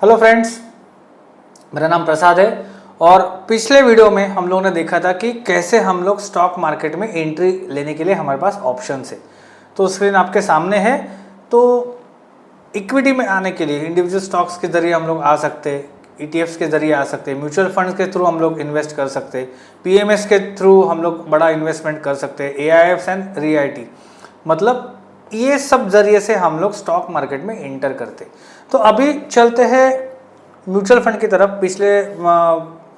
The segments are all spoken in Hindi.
हेलो फ्रेंड्स, मेरा नाम प्रसाद है और पिछले वीडियो में हम लोगों ने देखा था कि कैसे हम लोग स्टॉक मार्केट में एंट्री लेने के लिए हमारे पास ऑप्शंस है। तो स्क्रीन आपके सामने है। तो इक्विटी में आने के लिए इंडिविजुअल स्टॉक्स के जरिए हम लोग आ सकते हैं, ईटीएफ्स के जरिए आ सकते हैं, म्यूचुअल फंड्स के थ्रू हम लोग इन्वेस्ट कर सकते हैं, पीएमएस के थ्रू हम लोग बड़ा इन्वेस्टमेंट कर सकते हैं, एआईएफ्स एंड रीआईटी, मतलब ये सब जरिए से हम लोग स्टॉक मार्केट में एंटर करते। तो अभी चलते हैं म्यूचुअल फंड की तरफ। पिछले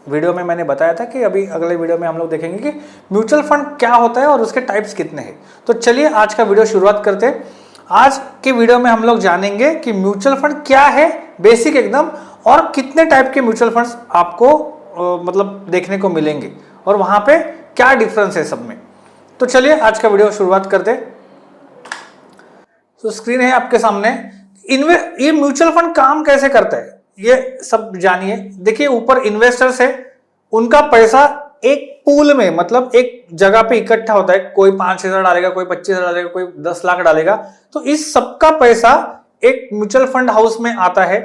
वीडियो में मैंने बताया था कि अभी अगले वीडियो में हम लोग देखेंगे कि म्यूचुअल फंड क्या होता है और उसके टाइप्स कितने हैं। तो चलिए आज का वीडियो शुरुआत करते हैं। आज के वीडियो में हम लोग जानेंगे कि म्यूचुअल फंड क्या है, बेसिक एकदम, और कितने टाइप के म्यूचुअल फंड्स आपको मतलब देखने को मिलेंगे और वहां पे क्या डिफरेंस है सब में। तो चलिए आज का वीडियो शुरुआत करते हैं। तो स्क्रीन है आपके सामने। ये म्यूचुअल फंड काम कैसे करता है ये सब जानिए। देखिए ऊपर इन्वेस्टर्स है, उनका पैसा एक पूल में मतलब एक जगह पे इकट्ठा होता है। कोई 5,000 डालेगा, कोई 25,000 डालेगा, कोई 10 लाख डालेगा। तो इस सबका पैसा एक म्यूचुअल फंड हाउस में आता है,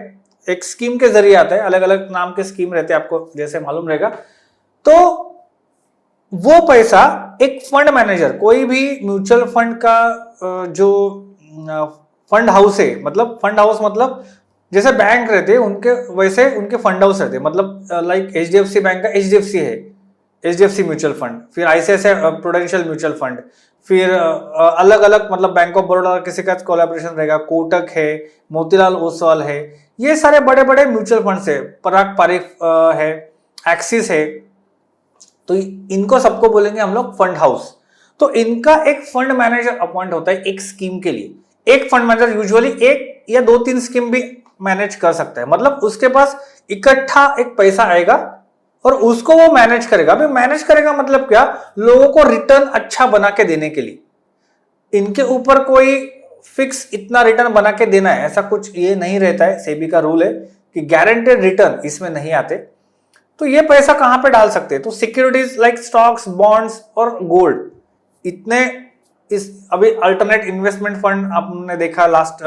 एक स्कीम के जरिए आता है। अलग अलग नाम के स्कीम रहते हैं, आपको जैसे मालूम रहेगा। तो वो पैसा एक फंड मैनेजर, कोई भी म्यूचुअल फंड का जो फंड हाउस है, मतलब फंड हाउस मतलब जैसे बैंक रहते हैं उनके, वैसे उनके फंड हाउस रहते हैं। मतलब लाइक एचडीएफसी बैंक का एचडीएफसी है, एचडीएफसी म्यूचुअल फंड, फिर आईसीआईसीआई प्रूडेंशियल म्यूचुअल फंड, फिर अलग अलग मतलब बैंक ऑफ बड़ौदा किसी का कोलैबोरेशन रहेगा, कोटक है, मोतीलाल ओसवाल है, ये सारे बड़े बड़े म्यूचुअल फंड है, पराग पारिक है, एक्सिस है। तो इनको सबको बोलेंगे हम लोग फंड हाउस। तो इनका एक फंड मैनेजर अपॉइंट होता है एक स्कीम के लिए। एक फंड मैनेजर यूजुअली एक या 2-3 स्कीम भी मैनेज कर सकता है, मतलब उसके पास इकट्ठा एक पैसा आएगा और उसको वो मैनेज करेगा। अभी मैनेज करेगा मतलब क्या, लोगों को रिटर्न अच्छा बना के देने के लिए। इनके ऊपर कोई फिक्स इतना रिटर्न बना के देना है ऐसा कुछ ये नहीं रहता है। सेबी का रूल है कि गारंटेड रिटर्न इसमें नहीं आते। तो ये पैसा कहां पे डाल सकते हैं, तो सिक्योरिटीज लाइक स्टॉक्स, बॉन्ड्स और गोल्ड, इतने इस अभी अल्टरनेट इन्वेस्टमेंट फंड आपने देखा लास्ट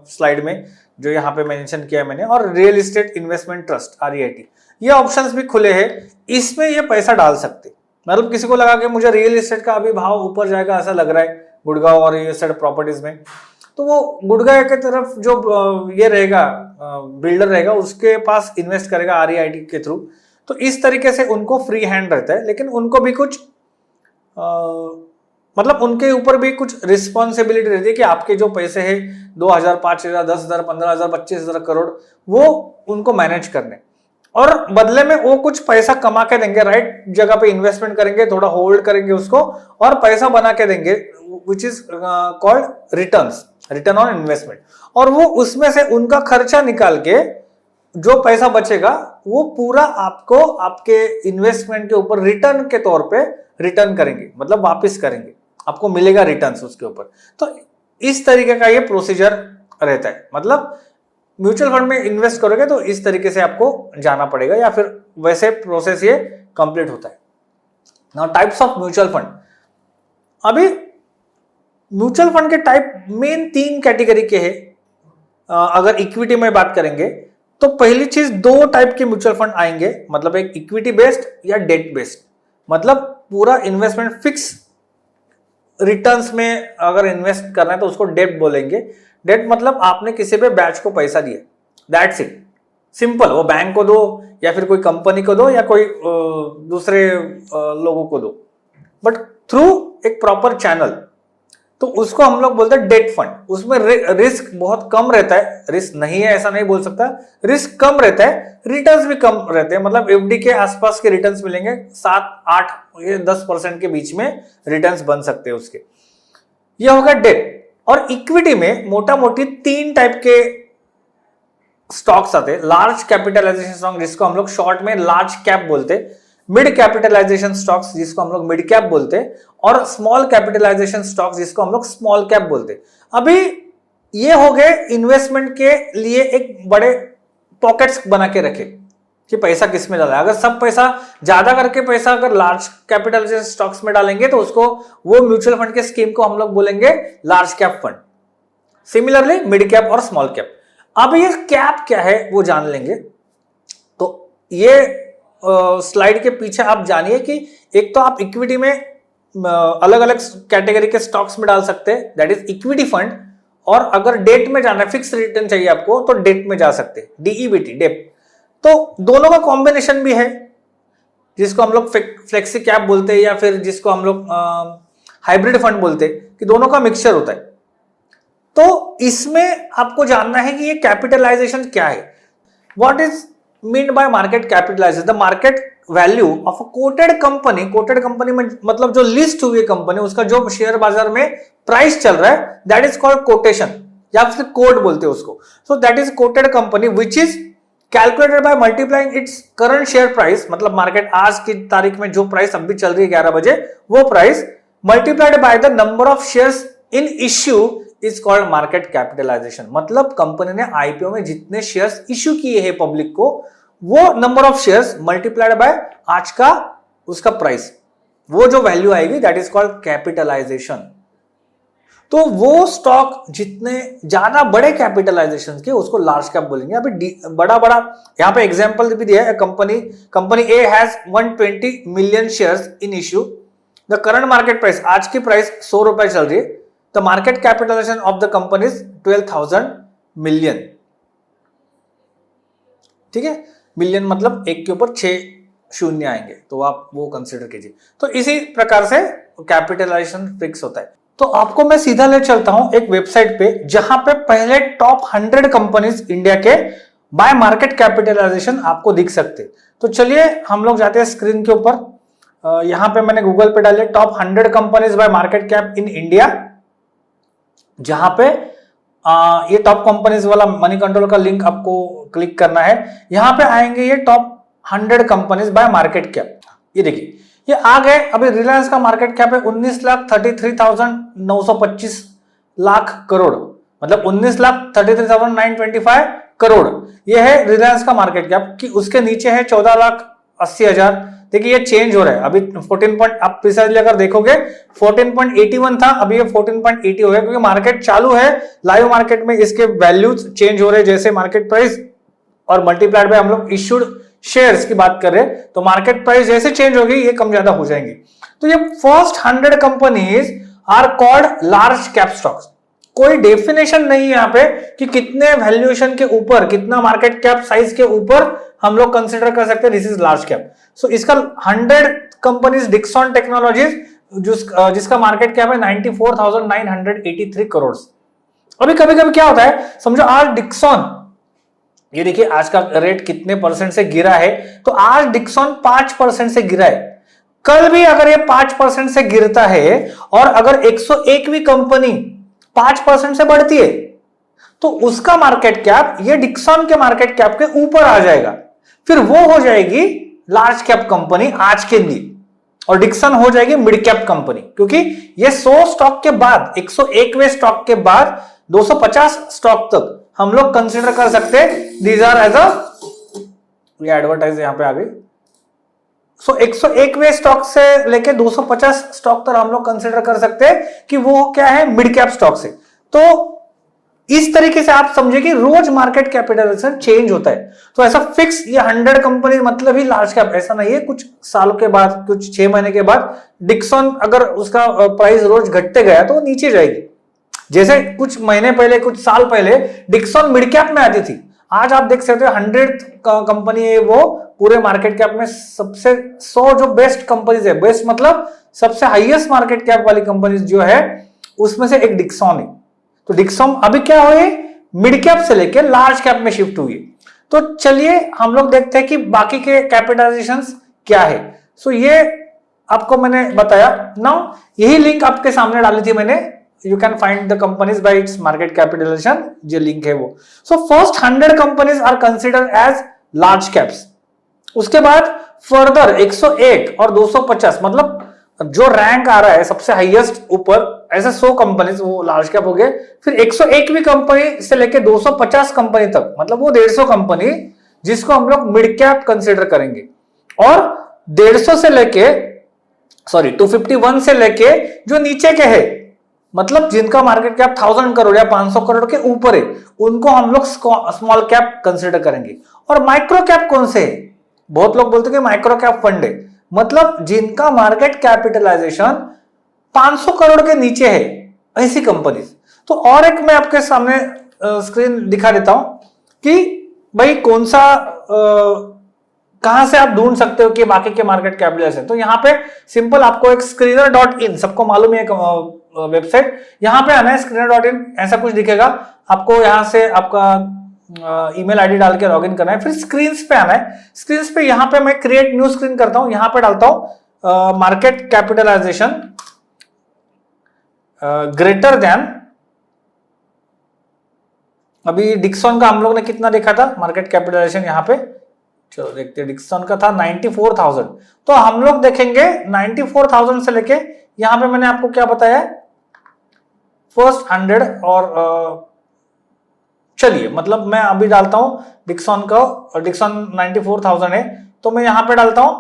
स्लाइड में जो यहाँ पे मेंशन किया मैंने, और real estate investment trust REIT, ये ऑप्शंस भी खुले हैं। इसमें ये पैसा डाल सकते, मतलब किसी को लगा कि मुझे रियल एस्टेट का अभी भाव ऊपर जाएगा ऐसा लग रहा है गुड़गांव और ये साइड प्रॉपर्टीज में, तो वो गुड़गांव की तरफ जो ये रहेगा बिल्डर रहेगा उसके पास इन्वेस्ट करेगा आरईआईटी के थ्रू। तो इस तरीके से उनको फ्री हैंड रहता है, लेकिन उनको भी कुछ मतलब उनके ऊपर भी कुछ रिस्पॉन्सिबिलिटी रहती है कि आपके जो पैसे हैं 2,000, 5,000, 10,000, 15,000, 25,000 करोड़, वो उनको मैनेज करने, और बदले में वो कुछ पैसा कमा के देंगे, राइट जगह पे इन्वेस्टमेंट करेंगे, थोड़ा होल्ड करेंगे उसको और पैसा बना के देंगे, which is called return on investment. और वो उसमें से उनका खर्चा निकाल के जो पैसा बचेगा वो पूरा आपको आपके इन्वेस्टमेंट के ऊपर रिटर्न के तौर पे रिटर्न करेंगे, मतलब वापस करेंगे, आपको मिलेगा रिटर्न्स उसके ऊपर। तो इस तरीके का ये प्रोसीजर रहता है। मतलब म्यूचुअल फंड में इन्वेस्ट करोगे तो इस तरीके से आपको जाना पड़ेगा, या फिर वैसे प्रोसेस ये कंप्लीट होता है। Now types of mutual fund. अभी म्यूचुअल फंड के टाइप मेन 3 कैटेगरी के हैं। अगर इक्विटी में बात करेंगे तो पहली चीज 2 टाइप के म्यूचुअल फंड आएंगे, मतलब एक इक्विटी बेस्ड या डेट बेस्ड, मतलब पूरा इन्वेस्टमेंट फिक्स रिटर्न्स में अगर इन्वेस्ट करना है तो उसको डेट बोलेंगे। डेट मतलब आपने किसी पे बैच को पैसा दिया, दैट्स इट, सिंपल। वो बैंक को दो या फिर कोई कंपनी को दो या कोई दूसरे लोगों को दो, बट थ्रू एक प्रॉपर चैनल, तो उसको हम लोग बोलते हैं डेट फंड। उसमें रिस्क बहुत कम रहता है, रिस्क नहीं है ऐसा नहीं बोल सकता, रिस्क कम रहता है, रिटर्न्स भी कम रहते हैं। मतलब एफडी के आसपास के रिटर्न्स मिलेंगे, 7-8 या 10% के बीच में रिटर्न्स बन सकते हैं उसके। ये होगा डेट। और इक्विटी में मोटा मोटी 3 टाइप के स्टॉक्स आते हैं। लार्ज कैपिटलाइजेशन स्टॉक जिसको हम लोग शॉर्ट में लार्ज कैप बोलते हैं, मिड कैपिटलाइजेशन स्टॉक्स जिसको हम लोग मिड कैप बोलते हैं, और स्मॉल कैपिटलाइजेशन स्टॉक्स जिसको हम लोग स्मॉल कैप बोलते हैं। अभी ये हो गए इन्वेस्टमेंट के लिए एक बड़े पॉकेट्स बना के रखे कि पैसा किस में डाला है। अगर सब पैसा ज्यादा करके पैसा अगर लार्ज कैपिटलाइजेशन स्टॉक्स में डालेंगे तो उसको वो म्यूचुअल फंड के स्कीम को हम लोग बोलेंगे large cap fund. Similarly mid cap और स्मॉल कैप। अब ये कैप क्या है वो जान लेंगे। तो ये स्लाइड के पीछे आप जानिए कि एक तो आप इक्विटी में अलग अलग कैटेगरी के स्टॉक्स में डाल सकते हैं, दैट इज इक्विटी फंड, और अगर डेट में जाना है, फिक्स रिटर्न चाहिए आपको, तो डेट में जा सकते हैं, डीईबीटी, डेप। तो दोनों का कॉम्बिनेशन भी है, जिसको हम लोग फ्लेक्सी कैप बोलते हैं, या फिर जिसको हम लोग हाइब्रिड फंड बोलते हैं, कि दोनों का मिक्सचर होता है। तो इसमें आपको जानना है कि ये कैपिटलाइजेशन क्या है। What is mean by market capitalization? The market value of a quoted company, quoted company में मतलब जो लिस्ट हुई है कंपनी, उसका जो शेयर बाजार में प्राइस चल रहा है, दैट इज कॉल्ड कोटेशन, या फिर कोड बोलते हैं उसको। So that is coated company which is calculated by multiplying its current share price, मतलब मार्केट आज की तारीख में जो प्राइस अभी चल रही है 11 बजे, वो price multiplied by the number of shares in issue is called market capitalization. मतलब कंपनी ने आईपीओ में जितने शेयर्स इश्यू किए हैं पब्लिक को, वो number of shares multiplied by आज का उसका प्राइस, वो जो वैल्यू आएगी, दैट इज कॉल्ड कैपिटलाइजेशन। तो वो स्टॉक जितने ज्यादा बड़े कैपिटलाइजेशन के, उसको लार्ज कैप बोलेंगे। अभी बड़ा बड़ा यहाँ पे एग्जांपल भी दिया है, company A has 120 million shares in issue, the current market price, आज की प्राइस 100 रुपए चल रही है, the market capitalization of the company is 12,000 million. ठीक है, मिलियन मतलब एक के ऊपर 6 शून्य आएंगे, तो आप वो कंसिडर कीजिए। तो इसी प्रकार से कैपिटलाइजेशन फिक्स होता है। तो आपको मैं सीधा ले चलता हूं एक वेबसाइट पे, जहां पे पहले टॉप 100 कंपनीज इंडिया के बाय मार्केट कैपिटलाइजेशन आपको दिख सकते। तो चलिए हम लोग जाते हैं स्क्रीन के ऊपर। यहां पे मैंने गूगल पे डाले top 100 companies by market cap in India, जहां पे ये टॉप कंपनीज वाला मनी कंट्रोल का लिंक आपको क्लिक करना है। यहां पे आएंगे ये top 100 companies by market cap. ये देखिए ये आ गए। अभी रिलायंस का मार्केट कैप है 19,33,925 लाख करोड़, मतलब 19,33,925 करोड़। ये है रिलायंस का मार्केट कैप। कि उसके नीचे है 14,80,000। देखिए ये चेंज हो रहा है, अभी 14 पॉइंट, आप प्रिसाइजली अगर देखोगे 14.81 था, अभी ये 14.80 हो गया, क्योंकि मार्केट चालू है। लाइव मार्केट में इसके वैल्यूज चेंज हो रहे हैं, जैसे मार्केट प्राइस और मल्टीप्लाइड बाय हम लोग इश्यूड शेयर्स की बात कर रहे हैं, तो मार्केट प्राइस जैसे चेंज होगी ये कम ज्यादा हो जाएंगे। तो ये first 100 companies are called large cap stocks. कोई डेफिनेशन नहीं है यहाँ पे कि कितने वैल्यूएशन के ऊपर, कितना मार्केट कैप साइज के ऊपर हम लोग कंसिडर कर सकते हैं दिस इज लार्ज कैप। सो इसका 100 कंपनीज डिक्सन टेक्नोलॉजीज, जिसका मार्केट कैप है 94,983 करोड़। अभी कभी कभी क्या होता है, समझो आज डिक्सन, ये देखिए आज का रेट कितने परसेंट से गिरा है, तो आज डिक्सन 5% से गिरा है। कल भी अगर ये 5% से गिरता है और अगर 101वीं कंपनी 5% से बढ़ती है, तो उसका मार्केट कैप ये डिक्सन के मार्केट कैप के ऊपर आ जाएगा। फिर वो हो जाएगी लार्ज कैप कंपनी आज के लिए, और डिक्सन हो जाएगी मिड कैप कंपनी। क्योंकि ये 100 स्टॉक के बाद, 101वें स्टॉक के बाद 250 स्टॉक तक हम लोग कंसिडर कर सकते हैं दीज आर एज अ, ये एडवर्टाइज यहां पे आ गई। सो 101वें स्टॉक से लेके 250 स्टॉक तक हम लोग कंसिडर कर सकते हैं कि वो क्या है, मिड कैप स्टॉक से। तो इस तरीके से आप समझे कि रोज मार्केट कैपिटलाइजेशन चेंज होता है। तो ऐसा फिक्स ये 100 कंपनी मतलब ही लार्ज कैप ऐसा नहीं है। कुछ सालों के बाद, कुछ 6 महीने के बाद डिक्सन अगर उसका प्राइस रोज घटते गया तो नीचे जाएगी। जैसे कुछ महीने पहले, कुछ साल पहले डिक्सन मिड कैप में आती थी, आज आप देख सकते हो 100 कंपनी है वो पूरे मार्केट कैप में सबसे 100 जो बेस्ट कंपनीज है, बेस्ट मतलब सबसे हाईएस्ट मार्केट कैप वाली कंपनीज जो है उसमें से एक डिक्सन है। तो डिक्सन अभी क्या हुई, मिड कैप से लेकर लार्ज कैप में शिफ्ट हुई। तो चलिए हम लोग देखते हैं कि बाकी के कैपिटलाइजेशंस क्या है। सो ये आपको मैंने बताया। नाउ यही लिंक आपके सामने डाली थी मैंने, you can find the companies by its market capitalization, जो लिंक है वो। So first 100 companies are considered as large caps। उसके बाद फर्दर 101 और 250 मतलब जो रैंक आ रहा है सबसे हाईएस्ट ऊपर, ऐसे 100 कंपनीज वो लार्ज कैप हो गए। फिर 101वीं कंपनी से लेके 250 कंपनी तक, मतलब वो 150 कंपनी जिसको हम लोग मिड कैप कंसिडर करेंगे। और 150 से लेके 251 से लेके जो नीचे के है मतलब जिनका मार्केट कैप 1000 करोड़ या 500 करोड़ के ऊपर है, उनको हम लोग स्मॉल कैप कंसिडर करेंगे। और माइक्रो कैप कौन से है? बहुत लोग बोलते हैं कि माइक्रो कैप फंड है, मतलब जिनका मार्केट कैपिटलाइजेशन 500 करोड़ के नीचे है, ऐसी कंपनी। तो और एक मैं आपके सामने स्क्रीन दिखा देता हूं कि भाई कौन सा कहां से आप ढूंढ सकते हो कि बाकी के मार्केट कैपिटलाइजेशन। तो यहाँ पे सिंपल आपको एक screener.in, सबको मालूम है वेबसाइट, यहाँ पे आना है screener.in, ऐसा कुछ दिखेगा आपको। यहाँ से आपका ईमेल आईडी डाल के लॉगिन करना है, फिर स्क्रीन्स पे आना है। स्क्रीन्स पे यहाँ पे मैं क्रिएट न्यू स्क्रीन करता हूं, यहाँ पे डालता हूं मार्केट कैपिटलाइजेशन ग्रेटर देन, अभी डिक्सन का हम लोग ने कितना देखा था मार्केट कैपिटलाइजेशन, यहाँ पे चलो देखते हैं। डिक्सन का था 94,000, तो हम लोग देखेंगे 94,000 से लेके यहाँ पे मैंने आपको क्या बताया फर्स्ट 100, और चलिए मतलब मैं अभी डालता हूं डिक्सन का, और डिक्सन 94,000 है, तो मैं यहाँ पे डालता हूं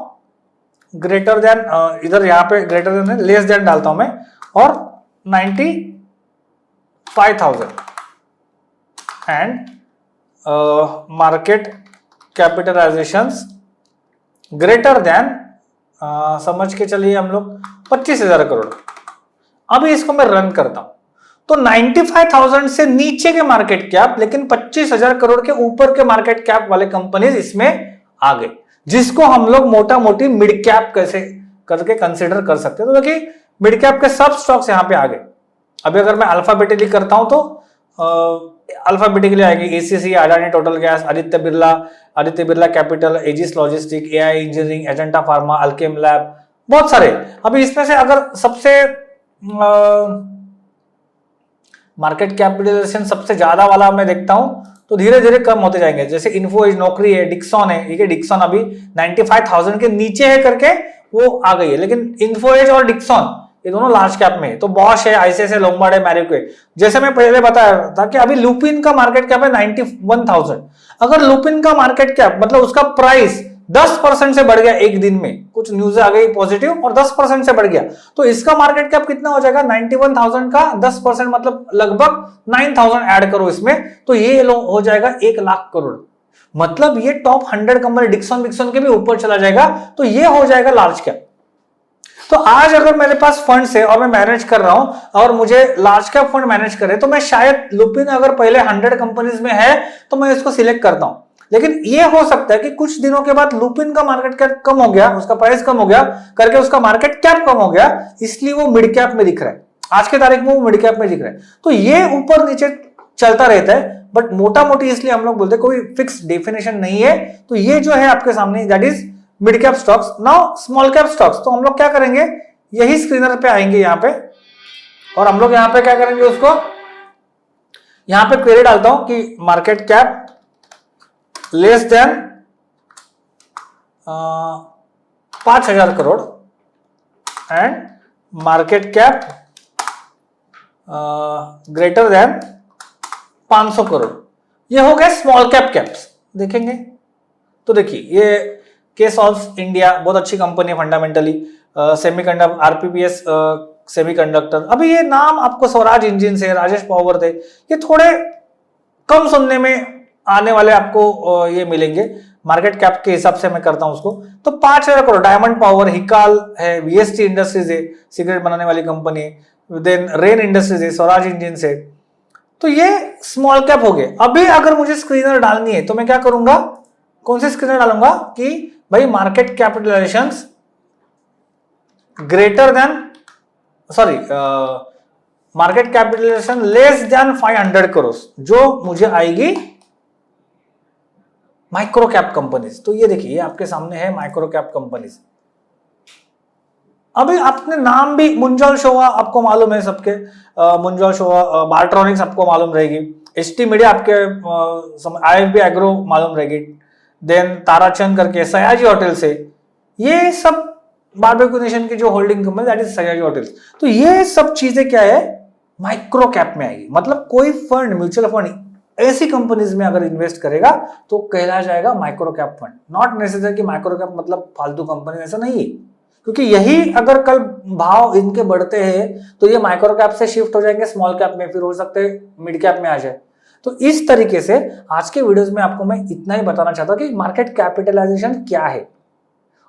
ग्रेटर देन, इधर यहाँ पे ग्रेटर देन है, लेस देन डालता हूं मैं, और 95,000 एंड मार्केट कैपिटलाइजेशंस ग्रेटर देन, समझ के चलिए हम लोग 25,000 करोड़। अभी इसको मैं रन करता हूं, तो 95,000 से नीचे के मार्केट कैप लेकिन 25,000 करोड़ के ऊपर के मार्केट कैप वाले कंपनीज इसमें आ गए, जिसको हम लोग मोटा मोटी मिड कैप कैसे करके कंसीडर कर सकते हैं। तो देखिए मिड कैप के सब स्टॉक्स यहां पे आ गए। अभी अगर मैं अल्फाबेटिकली करता हूं तो अल्फाबेटिकली आएगी ACC, Adani total gas, Aditya Birla capital, edges logistic, AI engineering, agenda pharma, Alkem lab, बहुत सारे। अभी इसमें से अगर सबसे मार्केट कैपिटलाइजेशन सबसे ज्यादा वाला मैं देखता हूं तो धीरे धीरे कम होते जाएंगे, जैसे इन्फो एज, नौकरी है, डिक्सन है, ठीक है, डिक्सन अभी 95,000 के नीचे है करके वो आ गई है, लेकिन इन्फो एज और डिक्सन ये दोनों लार्ज कैप में है। तो बॉश है, आईसीआईसीआई लोम्बार्ड है, मैरिको है। जैसे मैं पहले बताया था कि अभी लुपिन का मार्केट कैप है 91,000, अगर लुपिन का मार्केट कैप मतलब उसका प्राइस 10% से बढ़ गया एक दिन में, कुछ न्यूज आ गई पॉजिटिव और 10% से बढ़ गया, तो इसका मार्केट कैप कितना हो जाएगा 91,000 का 10% मतलब लगभग 9,000 ऐड करो इसमें, तो ये हो जाएगा 1 लाख करोड़। मतलब ये टॉप 100 कंपनी डिक्सन के भी ऊपर चला जाएगा, तो ये हो जाएगा लार्ज कैप। तो आज अगर मेरे पास फंड्स है और मैं मैनेज कर रहा हूं और मुझे लार्ज कैप फंड मैनेज करे, तो मैं शायद लुपिन अगर पहले 100 कंपनीज में है तो मैं इसको सिलेक्ट करता हूं। लेकिन ये हो सकता है कि कुछ दिनों के बाद लुपिन का मार्केट कैप कम हो गया, उसका प्राइस कम हो गया करके उसका मार्केट कैप कम हो गया, इसलिए वो मिड कैप में दिख रहा है, आज के तारीख में वो मिड कैप में दिख रहा है। तो ये ऊपर नीचे चलता रहता है, बट मोटा मोटी इसलिए हम लोग बोलते हैं कोई फिक्स डेफिनेशन नहीं है। तो ये जो है आपके सामने that is mid cap stocks. Now small cap stocks, तो हम लोग क्या करेंगे, यही स्क्रीनर पे आएंगे यहाँ पे, और हम लोग यहाँ पे क्या करेंगे, उसको यहाँ पे क्वेरी डालता हूं कि market cap less than 5,000 crore and market cap greater than 500 crore, ये हो गए स्मॉल कैप कैप्स। देखेंगे तो देखिए ये केस ऑफ इंडिया बहुत अच्छी कंपनी है फंडामेंटली, सेमीकंडक्टर, आरपीपीएस सेमीकंडक्टर। अभी ये नाम आपको स्वराज इंजीन से, राजेश पावर थे, ये थोड़े कम सुनने में आने वाले आपको ये मिलेंगे मार्केट कैप के हिसाब से मैं करता हूं उसको। तो 5,000 करोड़ डायमंड पावर, हिकाल है, वीएसटी इंडस्ट्रीज है, सिगरेट बनाने वाली कंपनी, देन रेन इंडस्ट्रीज है, स्वराज इंजीन से। तो ये स्मॉल कैप हो गए। अभी अगर मुझे स्क्रीनर डालनी है तो मैं क्या करूंगा, कौन से स्क्रीनर डालूंगा कि भाई market capitalization greater than, sorry market capitalization less than 500 crore, जो मुझे आएगी माइक्रो कैप कंपनीज। तो ये देखिए आपके सामने है माइक्रो कैप कंपनीज। अभी आपने नाम भी, मुंजल शोवा आपको मालूम है सबके, मुंजल शोवा, बाल्ट्रॉनिक्स आपको मालूम रहेगी, एचटी मीडिया आपके, आईएफबी एग्रो मालूम रहेगी, देन ताराचंद करके, सयाजी होटल से, ये सब बारबेक्यू नेशन की जो holding company that is Sayaji hotels. तो ये सब चीजें क्या है माइक्रो कैप में आएगी। मतलब कोई फंड, म्यूचुअल फंड ऐसी कंपनीज में अगर इन्वेस्ट करेगा तो कहला जाएगा micro cap fund. Not necessary कि माइक्रो कैप मतलब फालतू कंपनी, ऐसा नहीं है। क्योंकि यही अगर कल भाव इनके बढ़ते हैं तो ये माइक्रो कैप से शिफ्ट हो जाएंगे स्मॉल कैप में, फिर हो सकते हैं मिड कैप में आ जाए। तो इस तरीके से आज के वीडियोस में आपको मैं इतना ही बताना चाहता हूं कि मार्केट कैपिटलाइजेशन क्या है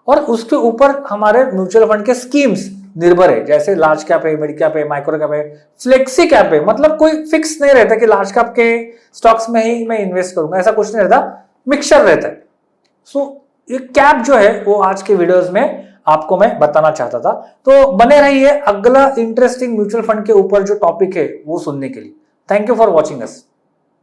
और उसके ऊपर हमारे म्यूचुअल फंड के स्कीम्स निर्भर है, जैसे लार्ज कैप है, मिड कैप है, माइक्रो कैप है, फ्लेक्सी कैप है। मतलब कोई फिक्स नहीं रहता कि लार्ज कैप के स्टॉक्स में ही मैं इन्वेस्ट करूंगा, ऐसा कुछ नहीं रहता, मिक्सचर रहता है। सो ये कैप जो है वो आज के वीडियोस में आपको मैं बताना चाहता था। तो बने रहिए अगला इंटरेस्टिंग म्यूचुअल फंड के ऊपर जो टॉपिक है वो सुनने के लिए। Thank you for watching us.